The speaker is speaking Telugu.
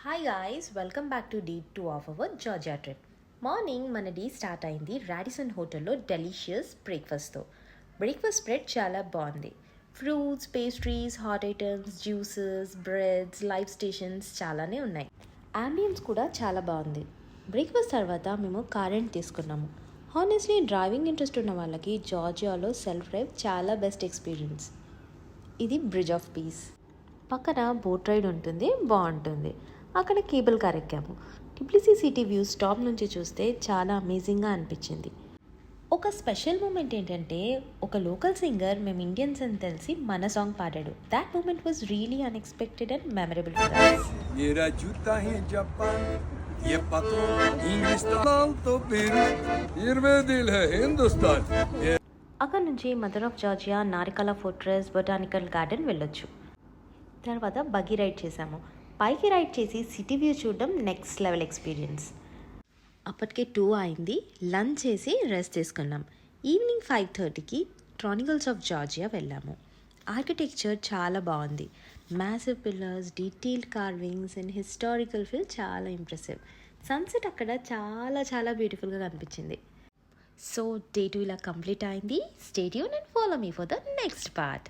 Hi guys, welcome back to day 2 of our Georgia trip. Morning మన డే స్టార్ట్ అయింది రాడిసన్ హోటల్లో డెలిషియస్ బ్రేక్ఫాస్ట్తో. బ్రేక్ఫాస్ట్ స్ప్రెడ్ చాలా బాగుంది. Fruits, pastries, hot items, juices, breads, live stations చాలానే ఉన్నాయి. అంబియన్స్ కూడా చాలా బాగుంది. బ్రేక్ఫాస్ట్ తర్వాత మేము కార్ రెంట్ తీసుకున్నాము. హానెస్ట్లీ డ్రైవింగ్ ఇంట్రెస్ట్ ఉన్న వాళ్ళకి జార్జియాలో సెల్ఫ్ డ్రైవ్ చాలా బెస్ట్ ఎక్స్పీరియన్స్. ఇది బ్రిడ్జ్ ఆఫ్ పీస్. పక్కన బోట్ రైడ్ ఉంటుంది, బాగుంటుంది. అక్కడ కేబుల్ కార్ ఎక్కాము. టిబ్లిసీ సిటీ వ్యూ స్టాప్ నుంచి చూస్తే చాలా అమేజింగ్గా అనిపించింది. ఒక స్పెషల్ మూమెంట్ ఏంటంటే ఒక లోకల్ సింగర్ మేము ఇండియన్స్ అని తెలిసి మన సాంగ్ పాడాడు. That moment was really unexpected and memorable for us. मेरा जूता है जापान ये पत्रों इंग्लिस्तान तो पेरू फिर में दिल है हिंदुस्तान అక్కడ నుంచి mother of Georgia, Narikala fortress, botanical garden వెళ్ళొచ్చు. తర్వాత బగ్గీ రైడ్ చేసాము. పైకి రైడ్ చేసి సిటీ వ్యూ చూడడం నెక్స్ట్ లెవెల్ ఎక్స్పీరియన్స్. అప్పటికే 2 అయింది. లంచ్ చేసి రెస్ట్ తీసుకున్నాం. ఈవినింగ్ 5:30కి క్రానికల్స్ ఆఫ్ జార్జియా వెళ్ళాము. ఆర్కిటెక్చర్ చాలా బాగుంది. Massive pillars, detailed carvings and historical feel చాలా ఇంప్రెసివ్. సన్సెట్ అక్కడ చాలా చాలా బ్యూటిఫుల్గా కనిపించింది. సో డే 2 ఇలా కంప్లీట్ అయింది. Stay tune and follow me for the next part.